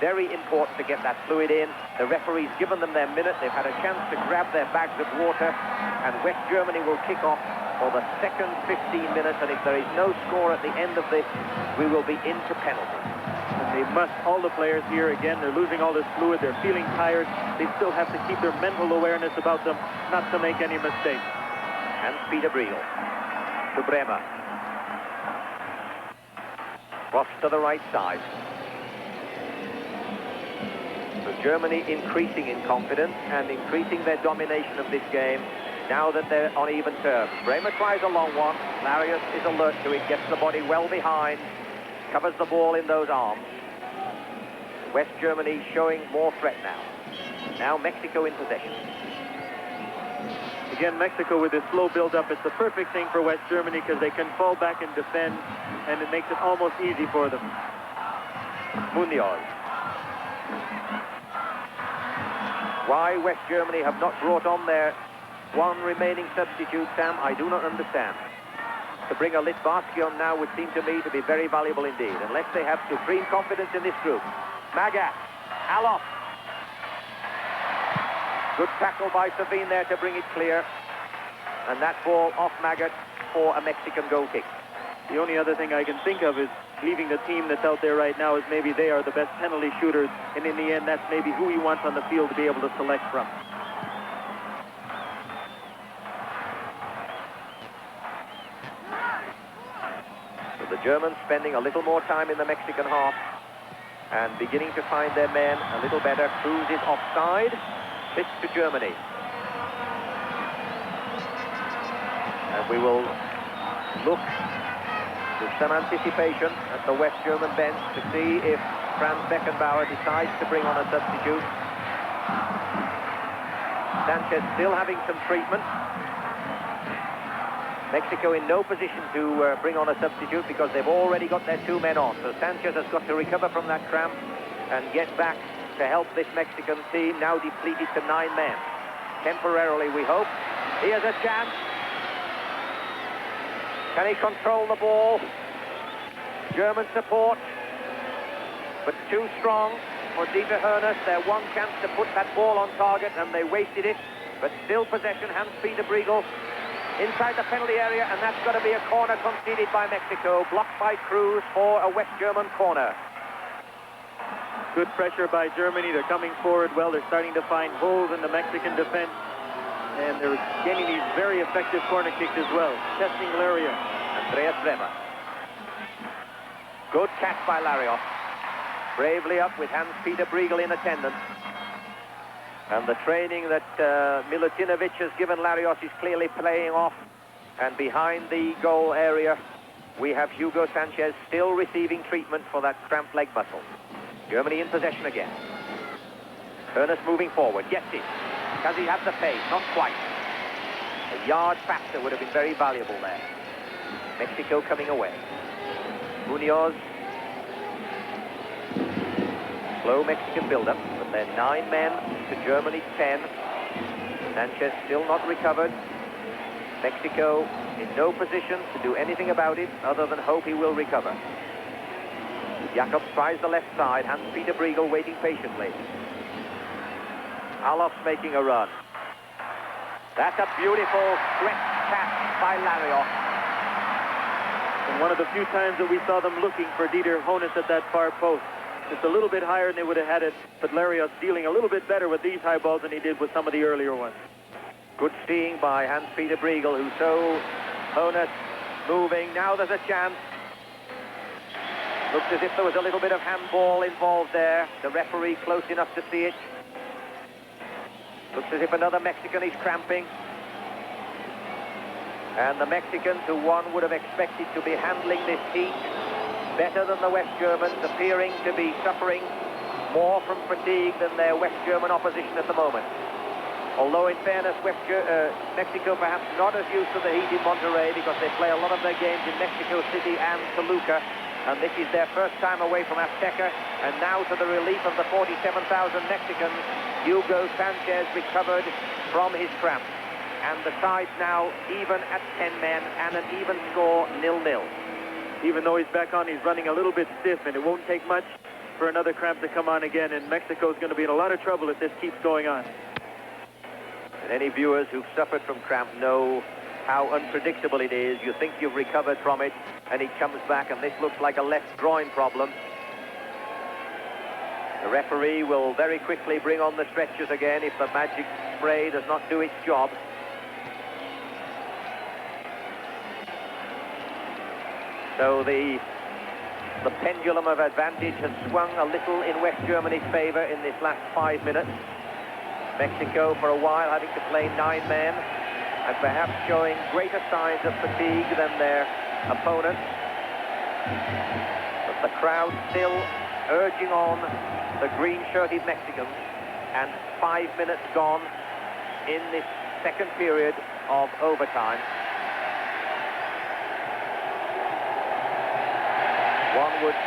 very important to get that fluid in. The referee's given them their minute. They've had a chance to grab their bags of water, and West Germany will kick off for the second 15 minutes, and if there is no score at the end of this, we will be into penalties. And they must, all the players here, again, they're losing all this fluid, they're feeling tired. They still have to keep their mental awareness about them, not to make any mistakes. Hans-Peter Briegel to Bremer. Cross to the right side. So Germany increasing in confidence and increasing their domination of this game now that they're on even terms. Bremer tries a long one. Larios is alert to it, gets the body well behind, covers the ball in those arms. West Germany showing more threat now. Now Mexico in possession. Again, Mexico with this slow build-up, it's the perfect thing for West Germany because they can fall back and defend, and it makes it almost easy for them. Munoz. Why West Germany have not brought on their one remaining substitute, Sam, I do not understand. To bring a Litbarski on now would seem to me to be very valuable indeed, unless they have supreme confidence in this group. Magat, Alof. Good tackle by Savine there to bring it clear. And that ball off Magat for a Mexican goal kick. The only other thing I can think of is leaving the team that's out there right now is maybe they are the best penalty shooters, and in the end, that's maybe who he wants on the field to be able to select from. So the Germans spending a little more time in the Mexican half and beginning to find their men a little better. Cruz is offside. Pitch to Germany. And we will look with some anticipation at the West German bench to see if Franz Beckenbauer decides to bring on a substitute. Sanchez still having some treatment. Mexico in no position to bring on a substitute because they've already got their two men on. So Sanchez has got to recover from that cramp and get back to help this Mexican team, now depleted to 9 men. Temporarily, we hope. Here's a chance. Can he control the ball? German support, but too strong for Dieter Hoeneß. Their one chance to put that ball on target, and they wasted it. But still possession, Hans-Peter Briegel inside the penalty area, and that's got to be a corner conceded by Mexico, blocked by Cruz for a West German corner. Good pressure by Germany. They're coming forward well. They're starting to find holes in the Mexican defense, and they're getting these very effective corner kicks as well. Testing Larios. Andreas Bremer. Good catch by Larios. Bravely up with Hans-Peter Briegel in attendance. And the training that Milutinovic has given Larios is clearly playing off. And behind the goal area, we have Hugo Sanchez still receiving treatment for that cramped leg muscle. Germany in possession again. Hoeneß moving forward, gets it. Does he have the pace? Not quite. A yard faster would have been very valuable there. Mexico coming away. Munoz. Slow Mexican build-up, but they're 9 men to Germany's 10. Sanchez still not recovered. Mexico in no position to do anything about it other than hope he will recover. Jakobs tries the left side. Hans-Peter Briegel waiting patiently. Alof's making a run. That's a beautiful stretch catch by Larios. And one of the few times that we saw them looking for Dieter Hoeneß at that far post. Just a little bit higher and they would have had it, but Larios dealing a little bit better with these high balls than he did with some of the earlier ones. Good seeing by Hans-Peter Briegel, who saw Hoeneß moving. Now there's a chance. Looks as if there was a little bit of handball involved there. The referee close enough to see it. Looks as if another Mexican is cramping. And the Mexicans, who one would have expected to be handling this heat better than the West Germans, appearing to be suffering more from fatigue than their West German opposition at the moment. Although, in fairness, Mexico perhaps not as used to the heat in Monterrey because they play a lot of their games in Mexico City and Toluca. And this is their first time away from Azteca. And now, to the relief of the 47,000 Mexicans, Hugo Sanchez recovered from his cramp. And the side's now even at 10 men and an even score, 0-0. Even though he's back on, he's running a little bit stiff, and it won't take much for another cramp to come on again, and Mexico's going to be in a lot of trouble if this keeps going on. And any viewers who've suffered from cramp know how unpredictable it is. You think you've recovered from it, and it comes back, and this looks like a left groin problem. The referee will very quickly bring on the stretchers again if the magic spray does not do its job. So the pendulum of advantage has swung a little in West Germany's favor in this last 5 minutes. Mexico, for a while, having to play 9 men and perhaps showing greater signs of fatigue than their opponents. But the crowd still urging on the green-shirted Mexicans, and 5 minutes gone in this second period of overtime. One would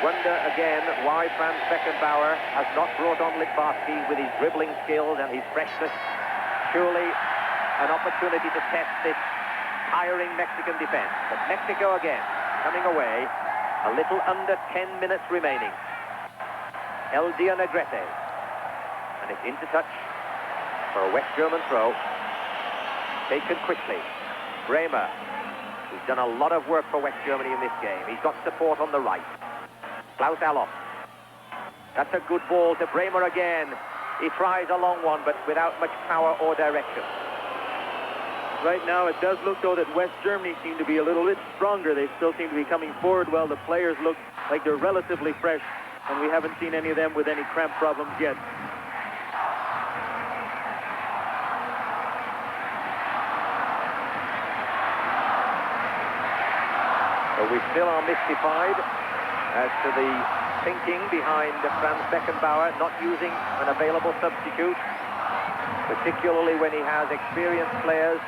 wonder again why Franz Beckenbauer has not brought on Littbarski with his dribbling skills and his freshness. Surely an opportunity to test this tiring Mexican defense. But Mexico again coming away, a little under 10 minutes remaining. El Dia Negrete, and it's into touch for a West German throw, taken quickly. Bremer, who's done a lot of work for West Germany in this game. He's got support on the right. Klaus Allofs. That's a good ball to Bremer again. He tries a long one, but without much power or direction. Right now, it does look, though, that West Germany seem to be a little bit stronger. They still seem to be coming forward well. The players look like they're relatively fresh, and we haven't seen any of them with any cramp problems yet. So we still are mystified as to the thinking behind Franz Beckenbauer not using an available substitute, particularly when he has experienced players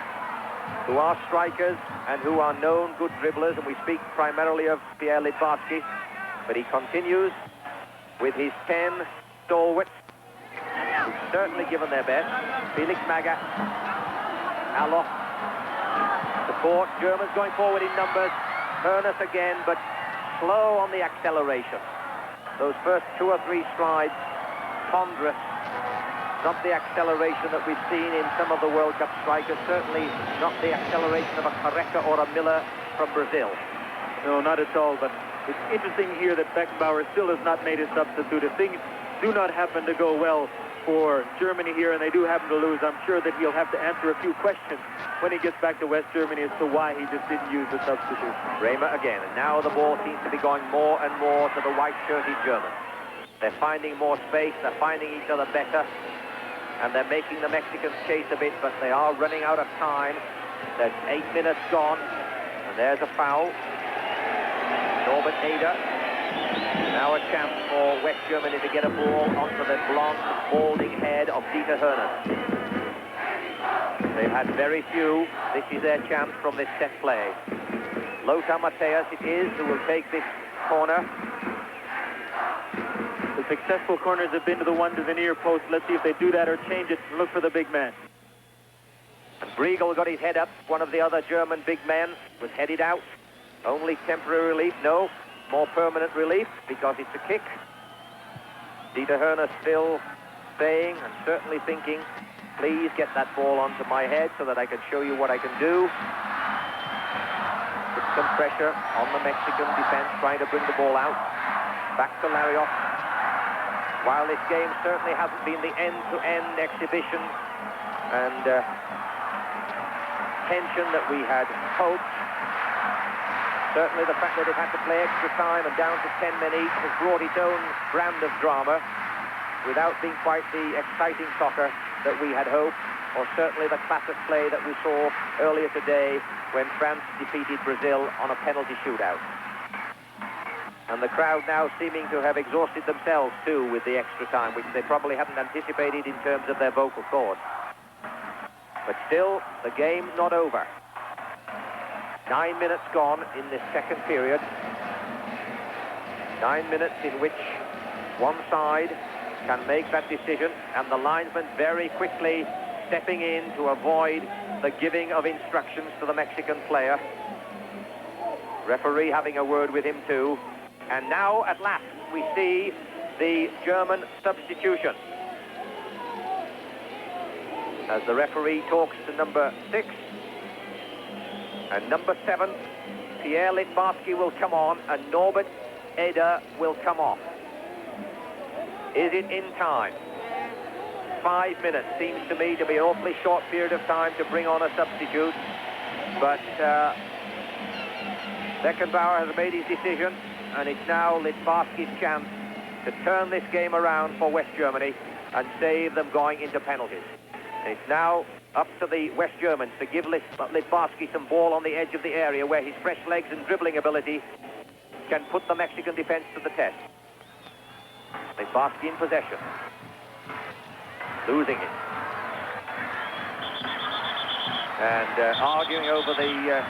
who are strikers and who are known good dribblers, and we speak primarily of Pierre Littbarski, but he continues with his 10 stalwarts, who've certainly given their best. Felix Magath, Allofs, support, Germans going forward in numbers. Hoeneß again, but slow on the acceleration. Those first 2 or 3 strides, ponderous. Not the acceleration that we've seen in some of the World Cup strikers, certainly not the acceleration of a Careca or a Miller from Brazil. No, not at all, but it's interesting here that Beckenbauer still has not made his substitute. If things do not happen to go well for Germany here, and they do happen to lose, I'm sure that he'll have to answer a few questions when he gets back to West Germany as to why he just didn't use the substitute. Bremer again, and now the ball seems to be going more and more to the white-shirted Germans. They're finding more space, they're finding each other better, and they're making the Mexicans chase a bit, but they are running out of time. There's 8 minutes gone, and there's a foul. Norbert Eder. Now a chance for West Germany to get a ball onto the blonde, balding head of Dieter Hoeneß. They've had very few. This is their chance from this set play. Lothar Matthäus it is who will take this corner. The successful corners have been to the one to the near post. Let's see if they do that or change it and look for the big man. And Briegel got his head up. One of the other German big men was headed out. Only temporary relief. No, more permanent relief because it's a kick. Dieter Hoeneß still saying and certainly thinking, please get that ball onto my head so that I can show you what I can do. Put some pressure on the Mexican defense trying to bring the ball out. Back to Larios. While this game certainly hasn't been the end-to-end exhibition and tension that we had hoped, certainly the fact that they've had to play extra time and down to 10 men each has brought its own brand of drama without being quite the exciting soccer that we had hoped, or certainly the class of play that we saw earlier today when France defeated Brazil on a penalty shootout. And the crowd now seeming to have exhausted themselves too with the extra time, which they probably hadn't anticipated in terms of their vocal cords. But still, the game not over. 9 minutes gone in this second period. 9 minutes in which one side can make that decision, and the linesman very quickly stepping in to avoid the giving of instructions to the Mexican player. Referee having a word with him too. And now, at last, we see the German substitution. As the referee talks to number 6 and number 7, Pierre Littbarski will come on and Norbert Eder will come off. Is it in time? 5 minutes seems to me to be an awfully short period of time to bring on a substitute, but Beckenbauer has made his decision, and it's now Littbarski's chance to turn this game around for West Germany and save them going into penalties. And it's now up to the West Germans to give Littbarski some ball on the edge of the area where his fresh legs and dribbling ability can put the Mexican defense to the test. Littbarski in possession. Losing it. And arguing over the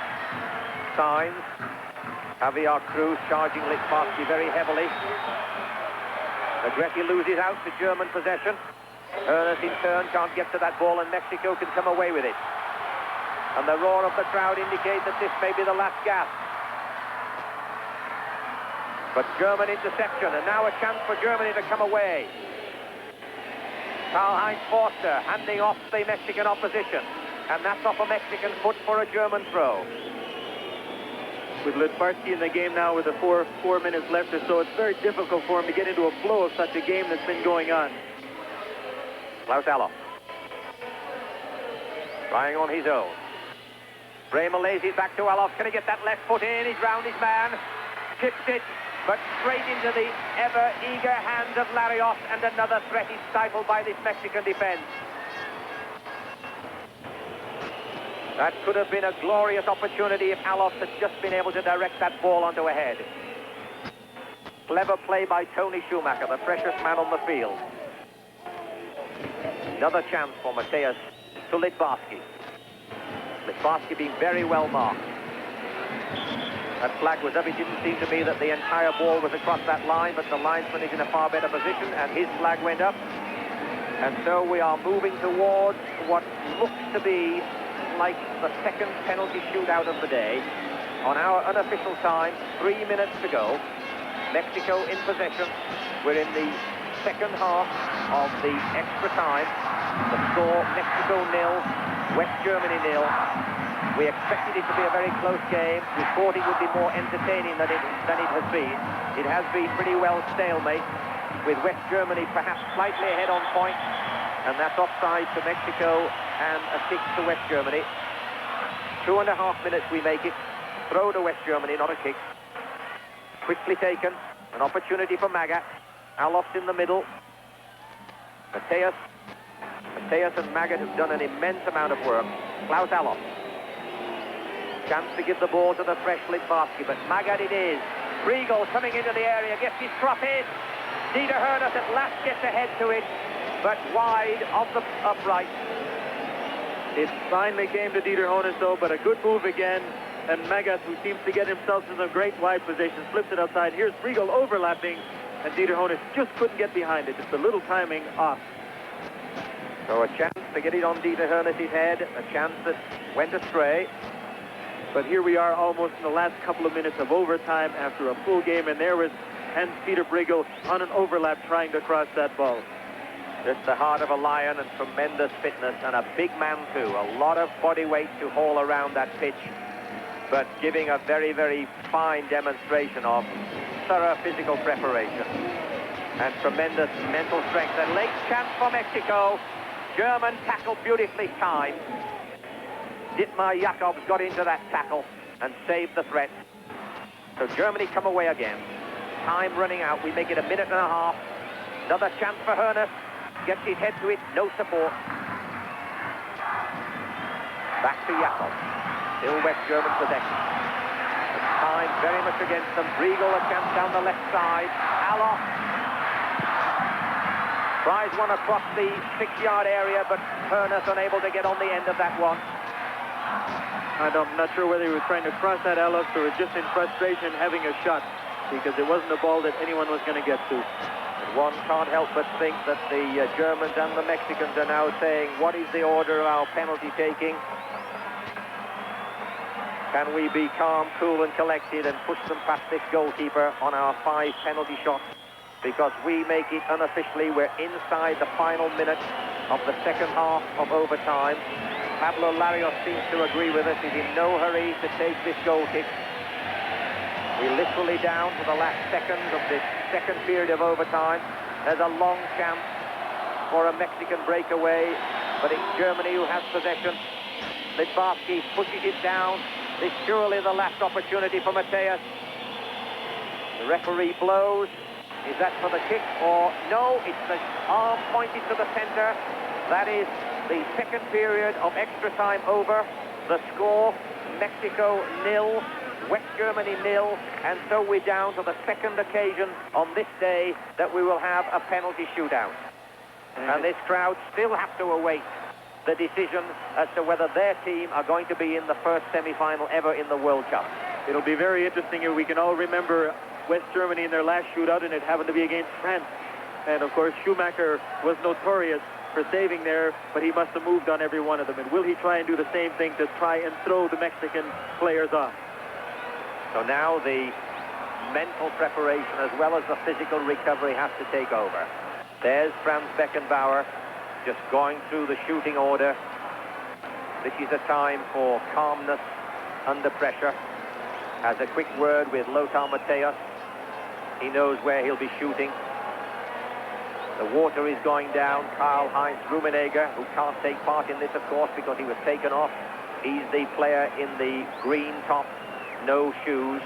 signs. Javier Cruz charging Littbarski very heavily. Negrete loses out to German possession. Ernest in turn can't get to that ball and Mexico can come away with it. And the roar of the crowd indicates that this may be the last gasp. But German interception, and now a chance for Germany to come away. Karl-Heinz Forster handing off the Mexican opposition, and that's off a Mexican foot for a German throw. With Littbarski in the game now with the four minutes left or so, it's very difficult for him to get into a flow of such a game that's been going on. Klaus Allofs trying on his own. Bremer lays it back to Allofs. Can he get that left foot in? He's round his man. Chips it, but straight into the ever-eager hands of Larios, and another threat is stifled by this Mexican defense. That could have been a glorious opportunity if Allofs had just been able to direct that ball onto a head. Clever play by Tony Schumacher, the freshest man on the field. Another chance for Mateus to Littbarski. Littbarski being very well marked. That flag was up. It didn't seem to me that the entire ball was across that line, but the linesman is in a far better position, and his flag went up. And so we are moving towards what looks to be like the second penalty shootout of the day. On our unofficial time, 3 minutes to go. Mexico in possession. We're in the second half of the extra time. The score, Mexico 0, West Germany 0. We expected it to be a very close game. We thought it would be more entertaining than it has been. It has been pretty well stalemate, with West Germany perhaps slightly ahead on points, and that's offside to Mexico and a kick to West Germany. 2.5 minutes we make it. Throw to West Germany, not a kick. Quickly taken. An opportunity for Magath. Allofs in the middle. Mateus and Magath have done an immense amount of work. Klaus Allofs. Chance to give the ball to the fresh Littbarski, but Magath it is. Briegel coming into the area, gets his crop in. Dieter Herners at last gets ahead to it, but wide of the upright. It finally came to Dieter Herners though, but a good move again. And Magath, who seems to get himself in a great wide position, flips it outside. Here's Briegel overlapping, and Dieter Herners just couldn't get behind it. Just a little timing off. So a chance to get it on Dieter Herners' head, a chance that went astray. But here we are almost in the last couple of minutes of overtime after a full game, and there was Hans-Peter Briegel on an overlap trying to cross that ball. Just the heart of a lion and tremendous fitness, and a big man too. A lot of body weight to haul around that pitch, but giving a very, very fine demonstration of thorough physical preparation and tremendous mental strength. A late chance for Mexico. German tackle beautifully timed. Dietmar Jakobs got into that tackle and saved the threat. So Germany come away again. Time running out. We make it 1.5 minutes. Another chance for Herners. Gets his head to it. No support. Back to Jakobs. Still West German possession. The time very much against them. Briegel a chance down the left side. Allofs tries one across the 6-yard area, but Herners unable to get on the end of that one. I'm not sure whether he was trying to cross that Allofs or was just in frustration having a shot, because it wasn't a ball that anyone was going to get to. And one can't help but think that the Germans and the Mexicans are now saying, what is the order of our penalty taking? Can we be calm, cool and collected and push them past this goalkeeper on our 5 penalty shots because we make it unofficially. We're inside the final minute of the second half of overtime. Pablo Larios seems to agree with us. He's in no hurry to take this goal kick. We're literally down to the last seconds of this second period of overtime. There's a long chance for a Mexican breakaway, but it's Germany who has possession. Littbarski pushes it down. This is surely the last opportunity for Mateus. The referee blows. Is that for the kick or no? It's the arm pointed to the center. That is the second period of extra time over. The score, Mexico 0, West Germany 0, and so we're down to the second occasion on this day that we will have a penalty shootout. And this crowd still have to await the decision as to whether their team are going to be in the first semi-final ever in the World Cup. It'll be very interesting if we can all remember West Germany in their last shootout, and it happened to be against France. And of course, Schumacher was notorious for saving there, but he must have moved on every one of them. And will he try and do the same thing to try and throw the Mexican players off? So now the mental preparation as well as the physical recovery has to take over. There's Franz Beckenbauer just going through the shooting order. This is a time for calmness under pressure. Has a quick word with Lothar Matthäus. He knows where he'll be shooting. The water is going down. Karl-Heinz Rummenigge, who can't take part in this, of course, because he was taken off. He's the player in the green top, no shoes,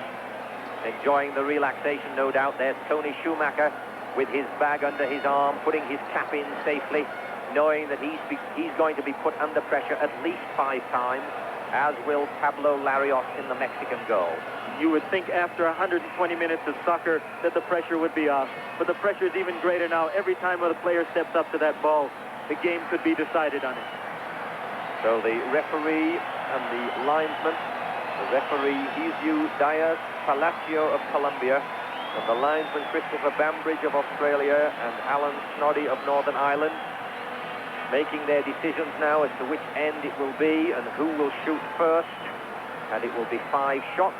enjoying the relaxation, no doubt. There's Toni Schumacher with his bag under his arm, putting his cap in safely, knowing that he's going to be put under pressure at least 5 times, as will Pablo Larios in the Mexican goal. You would think after 120 minutes of soccer that the pressure would be off, but the pressure is even greater now. Every time a player steps up to that ball, the game could be decided on it. So the referee and the linesman, the referee Jesus Diaz Palacio of Colombia, and the linesman Christopher Bambridge of Australia and Alan Snoddy of Northern Ireland, making their decisions now as to which end it will be and who will shoot first. And it will be 5 shots.